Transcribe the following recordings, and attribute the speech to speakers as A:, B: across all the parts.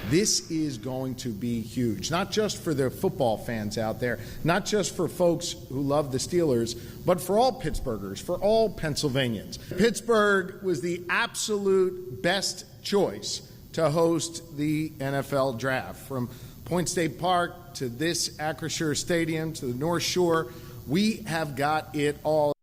A: This is going to be huge, not just for the football fans out there, not just for folks who love the Steelers, but for all Pittsburghers, for all Pennsylvanians. Pittsburgh was the absolute best choice to host the NFL draft. From Point State Park to this Acrisure Stadium to the North Shore, we have got it all.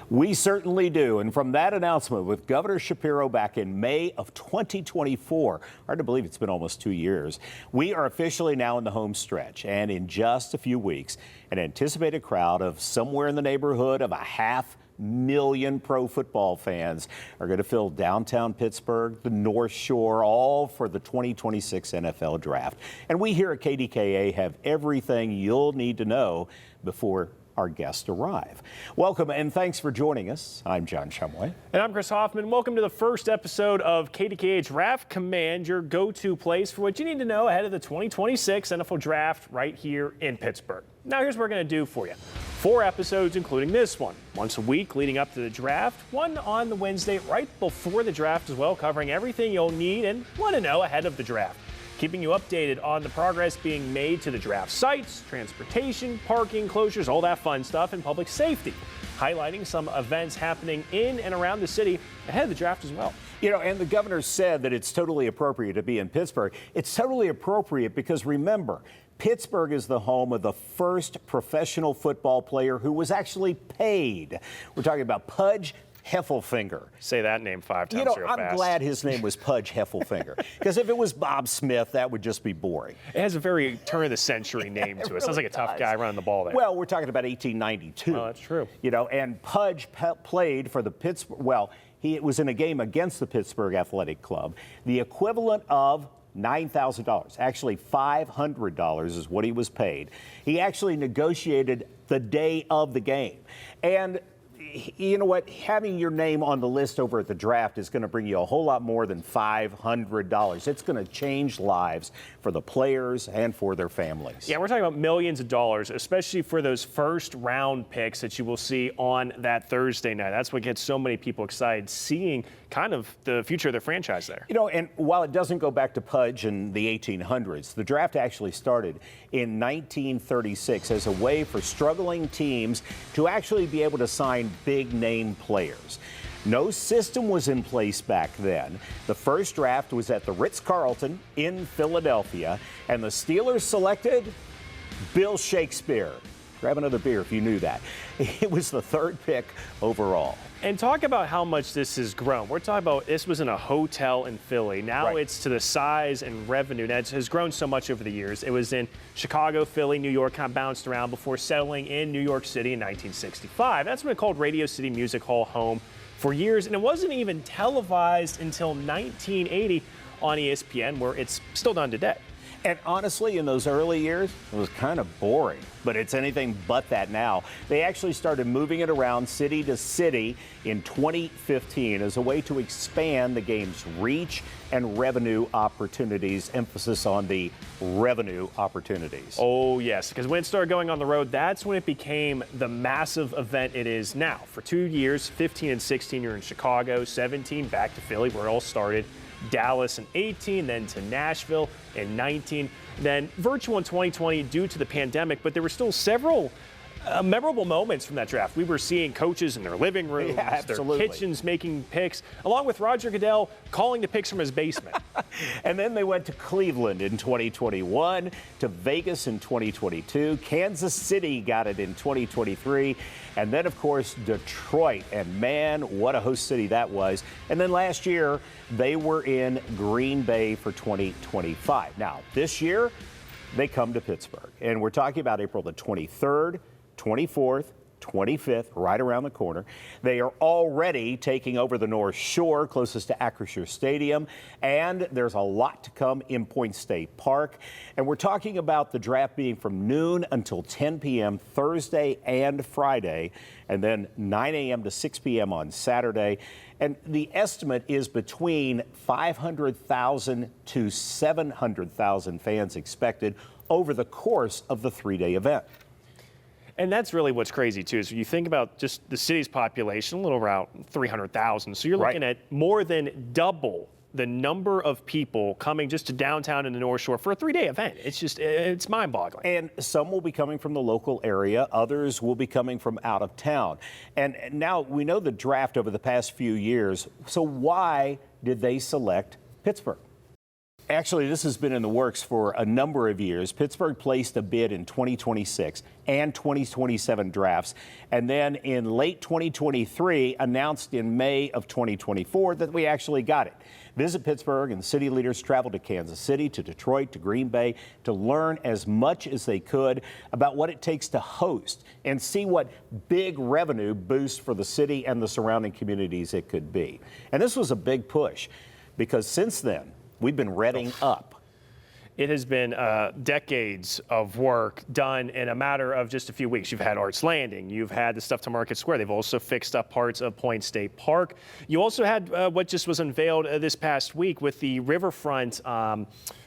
B: We certainly do. And from that announcement with Governor Shapiro back in May of 2024, hard to believe it's been almost 2 years, we are officially now in the home stretch. And in just a few weeks, an anticipated crowd of somewhere in the neighborhood of 500,000 pro football fans are going to fill downtown Pittsburgh, the North Shore, all for the 2026 NFL Draft. And we here at KDKA have everything you'll need to know before our guests arrive. Welcome and thanks for joining us. I'm John Shumway.
C: And I'm Chris Hoffman. Welcome to the first episode of KDKA Draft Command, your go-to place for what you need to know ahead of the 2026 NFL Draft right here in Pittsburgh. Now here's what we're going to do for you. 4 episodes, including this one, once a week leading up to the draft, one on the Wednesday right before the draft as well, covering everything you'll need and want to know ahead of the draft. Keeping you updated on the progress being made to the draft sites, transportation, parking closures, all that fun stuff, and public safety. Highlighting some events happening in and around the city ahead of the draft as well.
B: You know, and the governor said that it's totally appropriate to be in Pittsburgh. It's totally appropriate because remember, Pittsburgh is the home of the first professional football player who was actually paid. We're talking about Pudge Heffelfinger.
C: Say that name 5 times
B: real
C: fast.
B: I'm glad his name was Pudge Heffelfinger, because if it was Bob Smith, that would just be boring.
C: It has a very turn-of-the-century name to it.
B: Really
C: Sounds like a tough guy running the ball there.
B: Well, we're talking about 1892.
C: Oh, that's true.
B: You know, and Pudge played for the Pittsburgh, well, he was in a game against the Pittsburgh Athletic Club. The equivalent of $9,000, actually $500 is what he was paid. He actually negotiated the day of the game. And you know what? Having your name on the list over at the draft is going to bring you a whole lot more than $500. It's going to change lives for the players and for their families.
C: Yeah, we're talking about millions of dollars, especially for those first round picks that you will see on that Thursday night. That's what gets so many people excited, seeing kind of the future of their franchise there.
B: You know, and while it doesn't go back to Pudge in the 1800s, the draft actually started in 1936 as a way for struggling teams to actually be able to sign big name players. No system was in place back then. The first draft was at the Ritz-Carlton in Philadelphia, and the Steelers selected Bill Shakespeare. Grab another beer if you knew that. It was the 3rd pick overall.
C: And talk about how much this has grown. We're talking about this was in a hotel in Philly. Now It's to the size and revenue that has grown so much over the years. It was in Chicago, Philly, New York, kind of bounced around before settling in New York City in 1965. That's when it called Radio City Music Hall home for years. And it wasn't even televised until 1980 on ESPN, where it's still done today.
B: And honestly, in those early years, it was kind of boring, but it's anything but that now. They actually started moving it around city to city in 2015 as a way to expand the game's reach and revenue opportunities, emphasis on the revenue opportunities.
C: Oh, yes, because when it started going on the road, that's when it became the massive event it is now. For 2 years, 15 and 16, you're in Chicago, 17 back to Philly, where it all started. Dallas in 18, then to Nashville in 19, then virtual in 2020 due to the pandemic, but there were still several memorable moments from that draft. We were seeing coaches in their living rooms, their kitchens making picks, along with Roger Goodell calling the picks from his basement.
B: And then they went to Cleveland in 2021, to Vegas in 2022, Kansas City got it in 2023, and then, of course, Detroit. And man, what a host city that was. And then last year, they were in Green Bay for 2025. Now, this year, they come to Pittsburgh. And we're talking about April the 23rd, 24th, 25th, right around the corner. They are already taking over the North Shore, closest to Acrisure Stadium, and there's a lot to come in Point State Park. And we're talking about the draft being from noon until 10 p.m. Thursday and Friday, and then 9 a.m. to 6 p.m. on Saturday. And the estimate is between 500,000 to 700,000 fans expected over the course of the 3-day event.
C: And that's really what's crazy, too, is when you think about just the city's population, a little around 300,000. So you're looking at more than double the number of people coming just to downtown in the North Shore for a 3-day event. It's mind-boggling.
B: And some will be coming from the local area. Others will be coming from out of town. And now we know the draft over the past few years. So why did they select Pittsburgh? Actually, this has been in the works for a number of years. Pittsburgh placed a bid in 2026 and 2027 drafts, and then in late 2023 announced in May of 2024 that we actually got it. Visit Pittsburgh, and city leaders traveled to Kansas City, to Detroit, to Green Bay to learn as much as they could about what it takes to host and see what big revenue boost for the city and the surrounding communities it could be. And this was a big push because since then, we've been redding up.
C: It has been decades of work done in a matter of just a few weeks. You've had Arts Landing. You've had the stuff to Market Square. They've also fixed up parts of Point State Park. You also had what just was unveiled this past week with the riverfront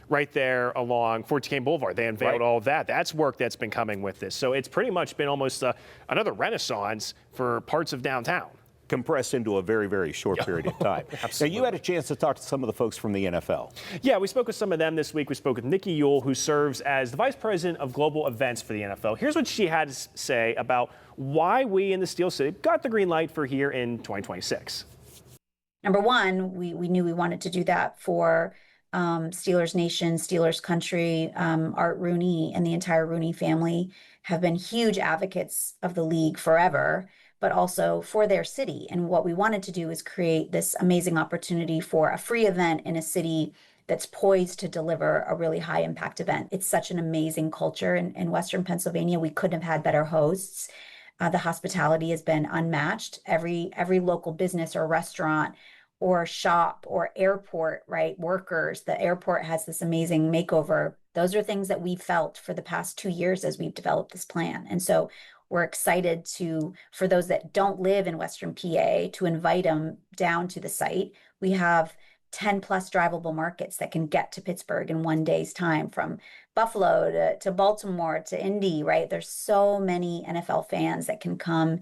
C: right there along Fort Duquesne Boulevard. They unveiled all of that. That's work that's been coming with this. So it's pretty much been almost another renaissance for parts of downtown.
B: Compressed into a very, very short period of time. Now, you had a chance to talk to some of the folks from the NFL.
C: Yeah, we spoke with some of them this week. We spoke with Nikki Yule, who serves as the Vice President of Global Events for the NFL. Here's what she had to say about why we in the Steel City got the green light for here in 2026.
D: Number one, we knew we wanted to do that for Steelers Nation, Steelers Country. Art Rooney and the entire Rooney family have been huge advocates of the league forever, but also for their city. And what we wanted to do is create this amazing opportunity for a free event in a city that's poised to deliver a really high impact event. It's such an amazing culture in Western Pennsylvania. We couldn't have had better hosts. The hospitality has been unmatched. Every local business or restaurant or shop or airport, right, workers, the airport has this amazing makeover. Those are things that we felt for the past 2 years as we've developed this plan. And so we're excited for those that don't live in Western PA, to invite them down to the site. We have 10 plus drivable markets that can get to Pittsburgh in one day's time, from Buffalo to Baltimore to Indy, right? There's so many NFL fans that can come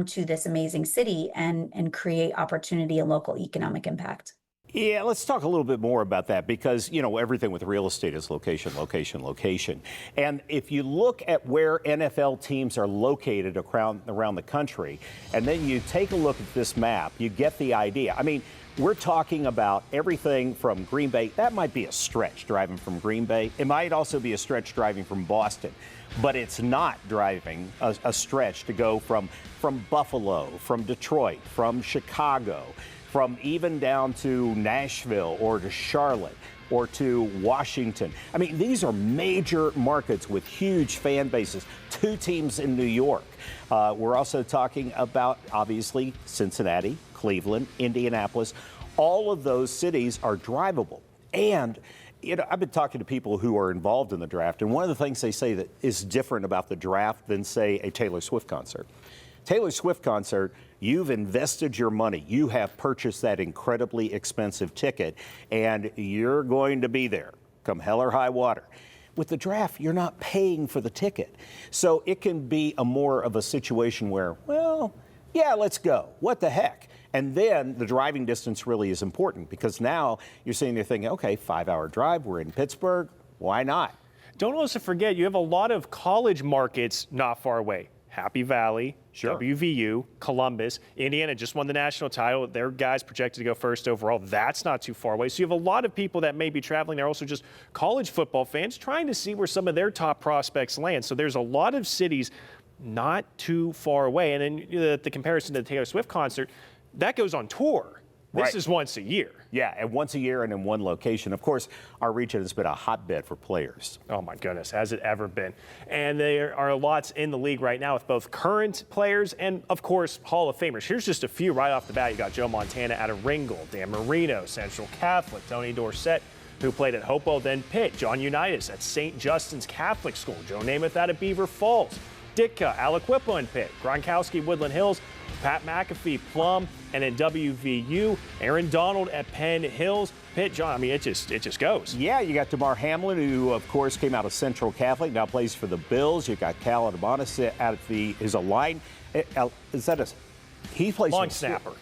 D: to this amazing city and create opportunity and local economic impact.
B: Yeah, let's talk a little bit more about that because, you know, everything with real estate is location, location, location. And if you look at where NFL teams are located around the country, and then you take a look at this map, you get the idea. I mean, we're talking about everything from Green Bay. That might be a stretch driving from Green Bay. It might also be a stretch driving from Boston. But it's not driving a stretch to go from Buffalo, from Detroit, from Chicago, from even down to Nashville or to Charlotte or to Washington. I mean, these are major markets with huge fan bases, 2 teams in New York. We're also talking about, obviously, Cincinnati, Cleveland, Indianapolis. All of those cities are drivable. And, you know, I've been talking to people who are involved in the draft, and one of the things they say that is different about the draft than, say, a Taylor Swift concert. Taylor Swift concert, you've invested your money. You have purchased that incredibly expensive ticket, and you're going to be there, come hell or high water. With the draft, you're not paying for the ticket. So it can be a more of a situation where, well, yeah, let's go. What the heck? And then the driving distance really is important because now you're sitting there thinking, okay, 5-hour drive, we're in Pittsburgh, why not?
C: Don't also forget, you have a lot of college markets not far away. Happy Valley,
B: sure.
C: WVU, Columbus, Indiana just won the national title. Their guys projected to go first overall. That's not too far away. So you have a lot of people that may be traveling. They're also just college football fans trying to see where some of their top prospects land. So there's a lot of cities not too far away. And then the comparison to the Taylor Swift concert, that goes on tour. This is once a year.
B: Yeah, and once a year and in one location. Of course, our region has been a hotbed for players.
C: Oh, my goodness, has it ever been. And there are lots in the league right now with both current players and, of course, Hall of Famers. Here's just a few right off the bat. You got Joe Montana out of Ringgold, Dan Marino, Central Catholic, Tony Dorsett, who played at Hopewell, then Pitt, John Unitas at St. Justin's Catholic School, Joe Namath out of Beaver Falls, Ditka, Aliquippa and Pitt, Gronkowski, Woodland Hills, Pat McAfee, Plum, and at WVU, Aaron Donald at Penn Hills, Pitt, John. I mean, it just goes.
B: Yeah, you got DeMar Hamlin, who of course came out of Central Catholic, now plays for the Bills. You got Cal Adamanis at is a line. He plays
C: long snapper.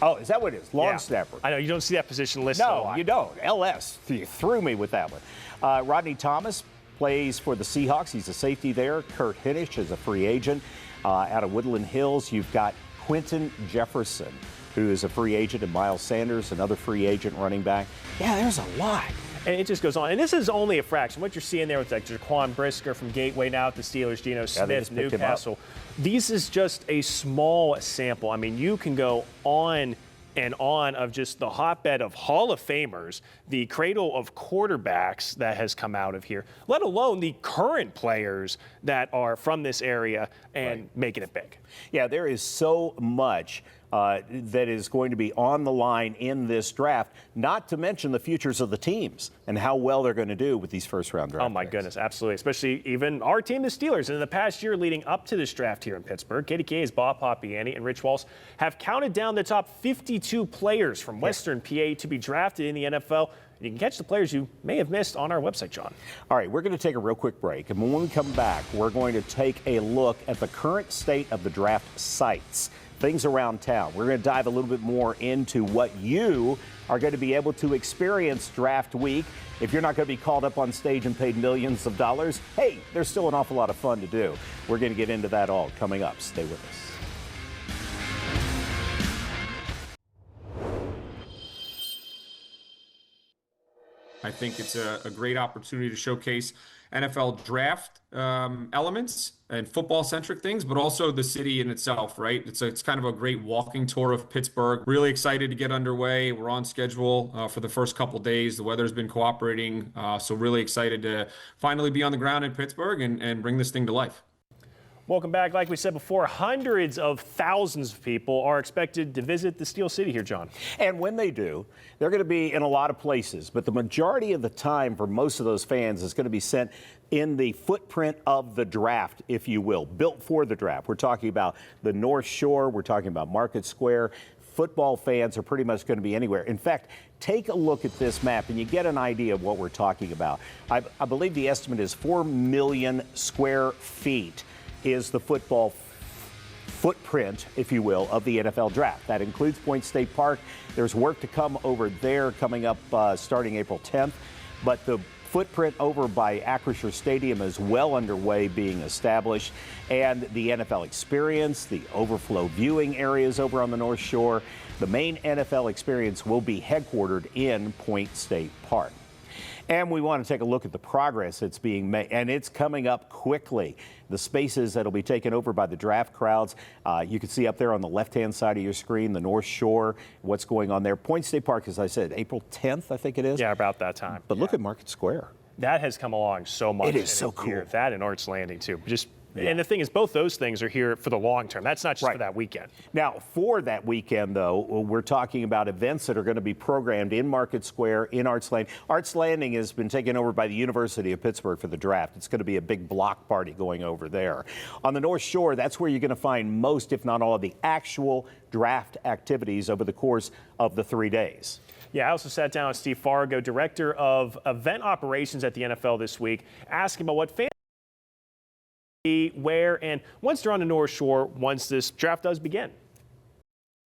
B: Oh, is that what it is? Long
C: Yeah.
B: snapper.
C: I know you don't see that position listed a
B: No,
C: lot.
B: you don't. LS. You threw me with that one. Rodney Thomas plays for the Seahawks. He's a safety there. Kurt Hinnish is a free agent. Out of Woodland Hills, you've got Quentin Jefferson, who is a free agent, and Miles Sanders, another free agent running back. Yeah, there's a lot.
C: And it just goes on. And this is only a fraction. What you're seeing there with like Jaquan Brisker from Gateway, now at the Steelers, Geno
B: they
C: Smith,
B: just picked him up.
C: Newcastle. These is just a small sample. I mean, you can go on and on of just the hotbed of Hall of Famers, the cradle of quarterbacks that has come out of here, let alone the current players that are from this area and making it big.
B: Yeah, there is so much that is going to be on the line in this draft, not to mention the futures of the teams and how well they're going to do with these first-round draft
C: Oh, my
B: picks.
C: goodness, absolutely. Especially even our team, the Steelers. And in the past year leading up to this draft here in Pittsburgh, KDKA's Bob Papiani and Rich Walsh have counted down the top 52 players from Western PA to be drafted in the NFL. And you can catch the players you may have missed on our website, John.
B: All right, we're going to take a real quick break. And when we come back, we're going to take a look at the current state of the draft sites, things around town. We're going to dive a little bit more into what you are going to be able to experience draft week. If you're not going to be called up on stage and paid millions of dollars, hey, there's still an awful lot of fun to do. We're going to get into that all coming up. Stay with us.
E: I think it's a great opportunity to showcase NFL draft elements and football-centric things, but also the city in itself, right? It's kind of a great walking tour of Pittsburgh. Really excited to get underway. We're on schedule for the first couple days. The weather's been cooperating, so really excited to finally be on the ground in Pittsburgh and bring this thing to life.
C: Welcome back. Like we said before, hundreds of thousands of people are expected to visit the Steel City here, John.
B: And when they do, they're going to be in a lot of places. But the majority of the time for most of those fans is going to be spent in the footprint of the draft, if you will, built for the draft. We're talking about the North Shore. We're talking about Market Square. Football fans are pretty much going to be anywhere. In fact, take a look at this map and you get an idea of what we're talking about. I believe the estimate is 4 million square feet is the football footprint, if you will, of the NFL draft. That includes Point State Park. There's work to come over there coming up starting April 10th. But the footprint over by Acrisure Stadium is well underway being established. And the NFL Experience, the overflow viewing areas over on the North Shore, the main NFL Experience will be headquartered in Point State Park. And we want to take a look at the progress that's being made, and it's coming up quickly. The spaces that will be taken over by the draft crowds, you can see up there on the left-hand side of your screen, the North Shore, what's going on there. Point State Park, as I said, April 10th, I think it is.
C: Yeah, about that time.
B: But look at Market Square.
C: That has come along so much.
B: It is
C: in
B: so
C: a year.
B: cool.
C: That and Arts Landing, too. And the thing is, both those things are here for the long term. That's not just for that weekend.
B: Now, for that weekend, though, we're talking about events that are going to be programmed in Market Square, in Arts Landing. Arts Landing has been taken over by the University of Pittsburgh for the draft. It's going to be a big block party going over there. On the North Shore, that's where you're going to find most, if not all, of the actual draft activities over the course of the 3 days.
C: Yeah, I also sat down with Steve Fargo, director of event operations at the NFL this week, asking about what fans where, and once they're on the North Shore, once this draft does begin.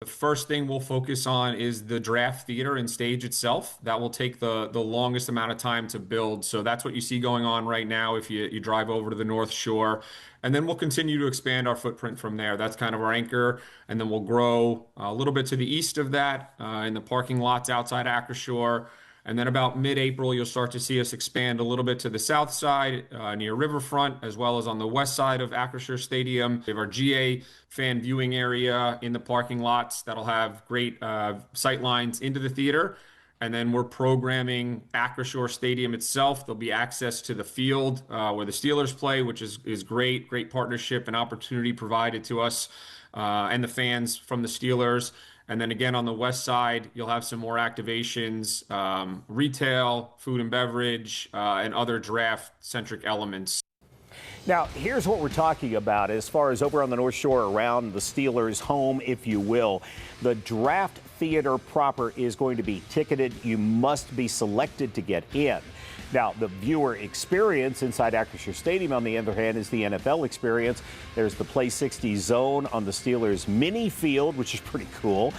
E: The first thing we'll focus on is the draft theater and stage itself. That will take the longest amount of time to build. So that's what you see going on right now if you drive over to the North Shore. And then we'll continue to expand our footprint from there. That's kind of our anchor. And then we'll grow a little bit to the east of that in the parking lots outside Acrisure. And then about mid-April, you'll start to see us expand a little bit to the south side near Riverfront, as well as on the west side of Acrisure Stadium. We have our GA fan viewing area in the parking lots that'll have great sight lines into the theater. And then we're programming Acrisure Stadium itself. There'll be access to the field where the Steelers play, which is great partnership and opportunity provided to us and the fans from the Steelers. And then again, on the west side, you'll have some more activations, retail, food and beverage, and other draft-centric elements.
B: Now, here's what we're talking about as far as over on the North Shore around the Steelers' home, if you will. The draft theater proper is going to be ticketed. You must be selected to get in. Now, the viewer experience inside Acrisure Stadium, on the other hand, is the NFL experience. There's the Play 60 zone on the Steelers mini field, which is pretty cool.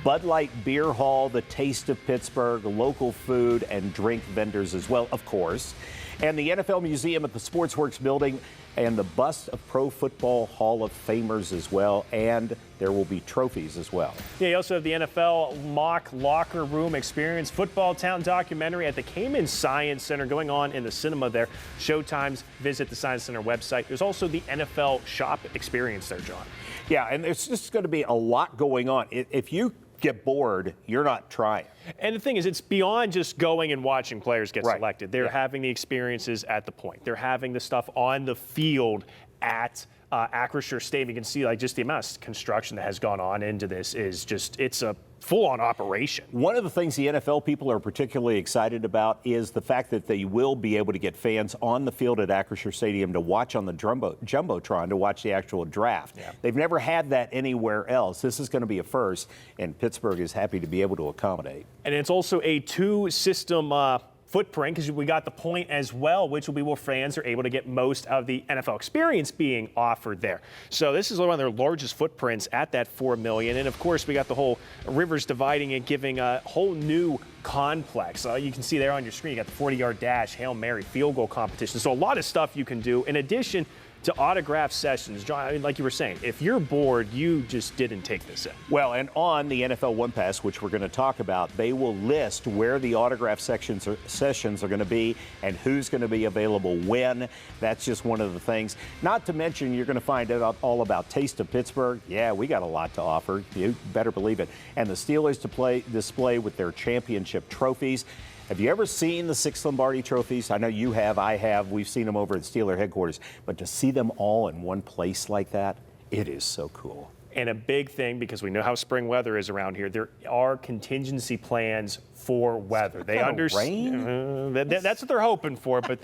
B: Bud Light Beer Hall, the Taste of Pittsburgh, local food and drink vendors as well, of course. And the NFL Museum at the Sportsworks building, and the bust of Pro Football Hall of Famers as well. And there will be trophies as well.
C: Yeah, you also have the NFL mock locker room experience, Football Town documentary at the Cayman Science Center going on in the cinema there. Showtimes, visit the Science Center website. There's also the NFL shop experience there, John.
B: Yeah, and there's just going to be a lot going on. If you get bored, you're not trying.
C: And the thing is, it's beyond just going and watching players get
B: Right.
C: selected. They're having the experiences at the point. They're having the stuff on the field at Acrisure Stadium. You can see like just the amount of construction that has gone on into this is just, it's a full-on operation.
B: One of the things the NFL people are particularly excited about is the fact that they will be able to get fans on the field at Acrisure Stadium to watch on the Jumbotron to watch the actual draft.
C: Yeah.
B: They've never had that anywhere else. This is going to be a first, and Pittsburgh is happy to be able to accommodate.
C: And it's also a two-system footprint, because we got the point as well, which will be where fans are able to get most of the NFL experience being offered there. So this is one of their largest footprints at that $4 million. And of course, we got the whole rivers dividing it, giving a whole new complex. You can see there on your screen, you got the 40-yard dash, Hail Mary, field goal competition. So a lot of stuff you can do in addition to autograph sessions. John, I mean, like you were saying, if you're bored, you just didn't take this in.
B: Well, and on the NFL OnePass, which we're going to talk about, they will list where the autograph sessions are going to be and who's going to be available when. That's just one of the things. Not to mention, you're going to find out all about Taste of Pittsburgh. Yeah, we got a lot to offer. You better believe it. And the Steelers display with their championship trophies. Have you ever seen the 6 Lombardi trophies? I know you have, I have. We've seen them over at Steeler headquarters. But to see them all in one place like that, it is so cool.
C: And a big thing, because we know how spring weather is around here, there are contingency plans for weather. They understand. That's what they're hoping for, but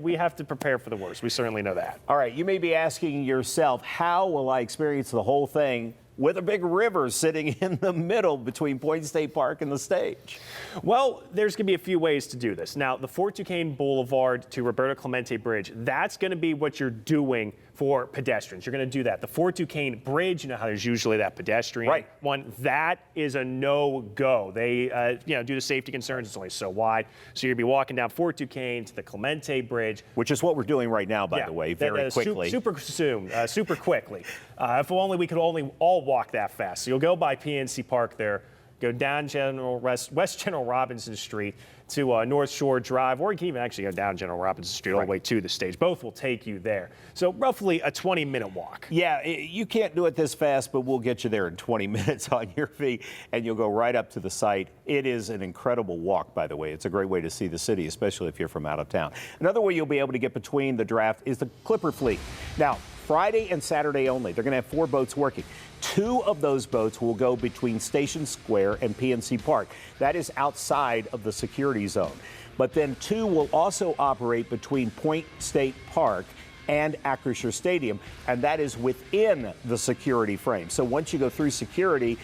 C: we have to prepare for the worst. We certainly know that.
B: All right, you may be asking yourself, how will I experience the whole thing with a big river sitting in the middle between Point State Park and the stage?
C: Well, there's going to be a few ways to do this. Now, the Fort Duquesne Boulevard to Roberto Clemente Bridge, that's going to be what you're doing for pedestrians. You're going to do that. The Fort Duquesne Bridge, you know how there's usually that pedestrian one, that is a no-go. They, due to safety concerns, it's only so wide. So you'll be walking down Fort Duquesne to the Clemente Bridge.
B: Which is what we're doing right now, by the way, very quickly.
C: Super soon, super quickly. If only we could all walk that fast. So you'll go by PNC Park there, go down West General Robinson Street to North Shore Drive, or you can even actually go down General Robinson Street all the way to the stage. Both will take you there. So roughly a 20-minute walk.
B: Yeah, you can't do it this fast, but we'll get you there in 20 minutes on your feet, and you'll go right up to the site. It is an incredible walk, by the way. It's a great way to see the city, especially if you're from out of town. Another way you'll be able to get between the draft is the Clipper Fleet. Now, Friday and Saturday only. They're going to have 4 boats working. 2 of those boats will go between Station Square and PNC Park. That is outside of the security zone. But then 2 will also operate between Point State Park and Acrisure Stadium, and that is within the security frame. So once you go through security,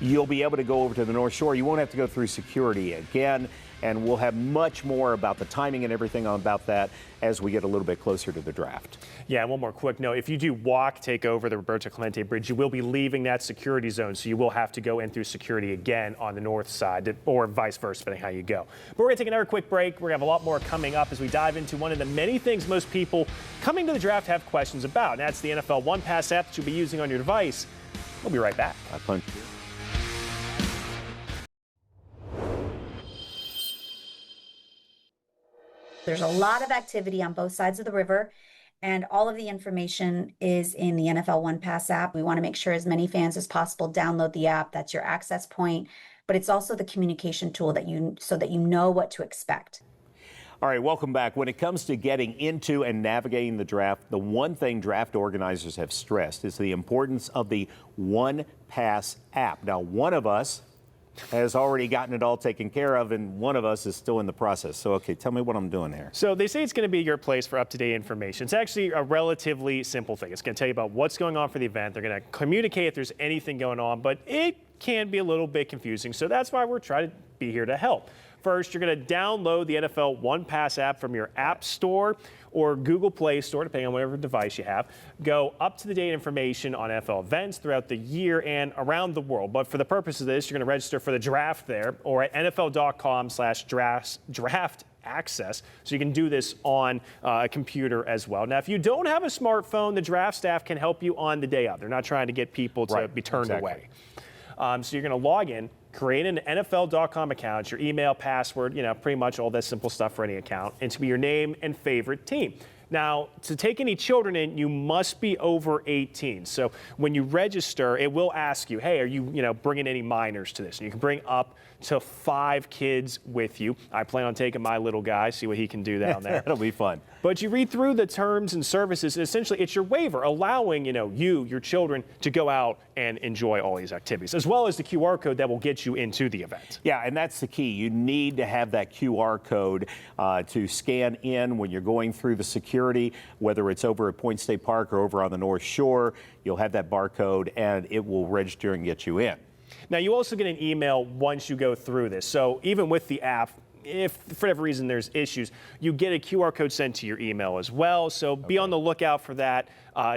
B: you'll be able to go over to the North Shore. You won't have to go through security again. And we'll have much more about the timing and everything about that as we get a little bit closer to the draft.
C: Yeah, and one more quick note. If you do take over the Roberto Clemente Bridge, you will be leaving that security zone, so you will have to go in through security again on the north side, or vice versa, depending how you go. But we're going to take another quick break. We're going to have a lot more coming up as we dive into one of the many things most people coming to the draft have questions about, and that's the NFL OnePass app that you'll be using on your device. We'll be right back.
D: There's a lot of activity on both sides of the river, and all of the information is in the NFL OnePass app. We want to make sure as many fans as possible download the app. That's your access point, but it's also the communication tool so that you know what to expect.
B: All right, welcome back. When it comes to getting into and navigating the draft, the one thing draft organizers have stressed is the importance of the OnePass app. Now, one of us has already gotten it all taken care of, and one of us is still in the process. So, okay, tell me what I'm doing here.
C: So they say it's going to be your place for up-to-date information. It's actually a relatively simple thing. It's going to tell you about what's going on for the event. They're going to communicate if there's anything going on, but it can be a little bit confusing. So that's why we're trying to be here to help. First, you're going to download the NFL OnePass app from your App Store or Google Play Store, depending on whatever device you have. Go up-to-the-date information on NFL events throughout the year and around the world. But for the purpose of this, you're going to register for the draft there or at nfl.com/draft access, so you can do this on a computer as well. Now, if you don't have a smartphone, the draft staff can help you on the day of. They're not trying to get people to be turned away. So you're going to log in, create an NFL.com account, your email, password, pretty much all that simple stuff for any account, and to be your name and favorite team. Now, to take any children in, you must be over 18. So when you register, it will ask you, hey, are you, bringing any minors to this? And you can bring up to 5 kids with you. I plan on taking my little guy, see what he can do down there.
B: That'll be fun.
C: But you read through the terms and services, and essentially it's your waiver allowing, your children to go out and enjoy all these activities, as well as the QR code that will get you into the event.
B: Yeah, and that's the key. You need to have that QR code to scan in when you're going through the security, whether it's over at Point State Park or over on the North Shore. You'll have that barcode, and it will register and get you in.
C: Now, you also get an email once you go through this. So even with the app, if for whatever reason there's issues, you get a QR code sent to your email as well. So be on the lookout for that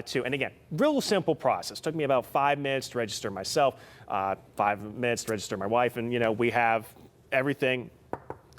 C: too. And again, real simple process. Took me about 5 minutes to register myself, 5 minutes to register my wife, and we have everything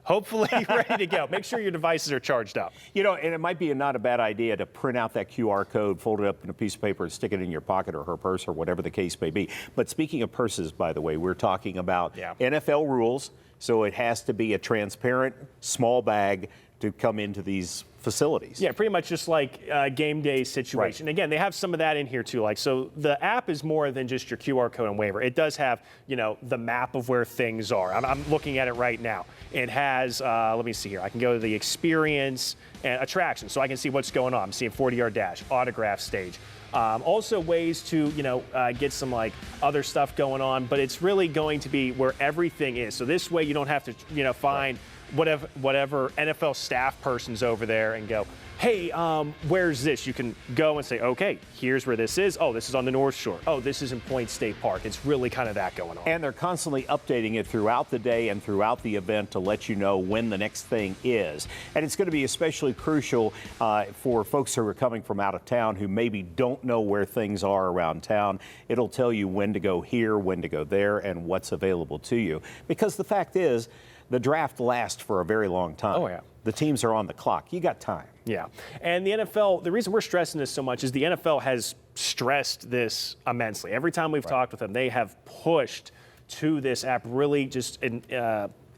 C: hopefully ready to go. Make sure your devices are charged up.
B: And it might be not a bad idea to print out that QR code, fold it up in a piece of paper, and stick it in your pocket or her purse or whatever the case may be. But speaking of purses, by the way, we're talking about NFL rules. So it has to be a transparent, small bag to come into these facilities.
C: Yeah, pretty much just like a game day situation.
B: Right.
C: Again, they have some of that in here too. So the app is more than just your QR code and waiver. It does have, the map of where things are. I'm looking at it right now. It has, let me see here. I can go to the experience and attraction, so I can see what's going on. I'm seeing 40-yard dash, autograph stage. Also ways to, get some other stuff going on, but it's really going to be where everything is. So this way you don't have to, find whatever NFL staff person's over there and go, hey, where's this? You can go and say, okay, here's where this is. Oh, this is on the North Shore. Oh, this is in Point State Park. It's really kind of that going on.
B: And they're constantly updating it throughout the day and throughout the event to let you know when the next thing is. And it's going to be especially crucial for folks who are coming from out of town who maybe don't know where things are around town. It'll tell you when to go here, when to go there, and what's available to you. Because the fact is, the draft lasts for a very long time.
C: Oh, yeah.
B: The teams are on the clock. You got time.
C: Yeah. And the NFL, the reason we're stressing this so much is the NFL has stressed this immensely. Every time we've talked with them, they have pushed to this app, really just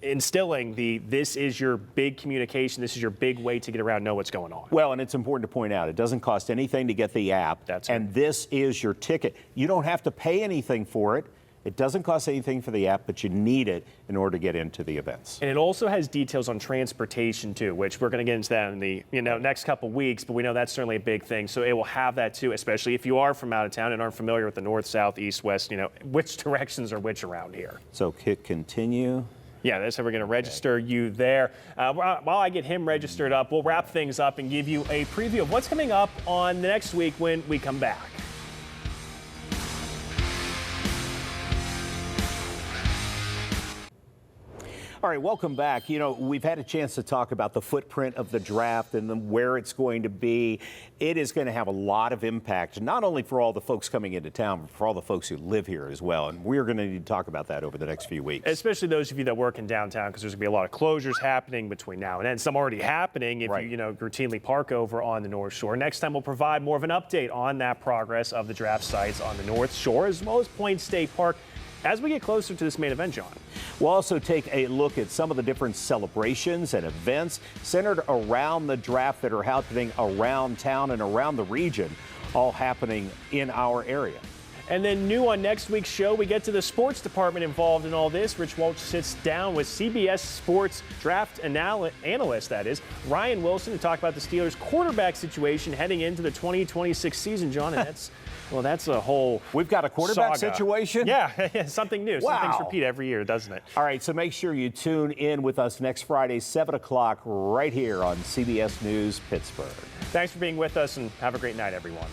C: instilling this is your big communication, this is your big way to get around, know what's going on.
B: Well, and it's important to point out, it doesn't cost anything to get the app.
C: That's
B: and
C: right.
B: This is your ticket. You don't have to pay anything for it. It doesn't cost anything for the app, but you need it in order to get into the events.
C: And it also has details on transportation too, which we're going to get into that in the next couple weeks, but we know that's certainly a big thing. So it will have that too, especially if you are from out of town and aren't familiar with the north, south, east, west, which directions are which around here.
B: So hit continue.
C: Yeah, that's how we're going to register you there. While I get him registered up, we'll wrap things up and give you a preview of what's coming up on the next week when we come back.
B: All right, welcome back. We've had a chance to talk about the footprint of the draft and then where it's going to be. It is going to have a lot of impact, not only for all the folks coming into town, but for all the folks who live here as well. And we're going to need to talk about that over the next few weeks.
C: Especially those of you that work in downtown, because there's going to be a lot of closures happening between now and then. Some already happening if you routinely park over on the North Shore. Next time we'll provide more of an update on that progress of the draft sites on the North Shore, as well as Point State Park, as we get closer to this main event, John.
B: We'll also take a look at some of the different celebrations and events centered around the draft that are happening around town and around the region, all happening in our area.
C: And then new on next week's show, we get to the sports department involved in all this. Rich Walsh sits down with CBS Sports draft analyst, that is, Ryan Wilson, to talk about the Steelers' quarterback situation heading into the 2026 season, John. And that's a whole
B: We've got a quarterback
C: saga.
B: situation?
C: Yeah, something new.
B: Wow.
C: Some things repeat every year, doesn't it?
B: All right, so make sure you tune in with us next Friday, 7 o'clock, right here on CBS News Pittsburgh.
C: Thanks for being with us, and have a great night, everyone.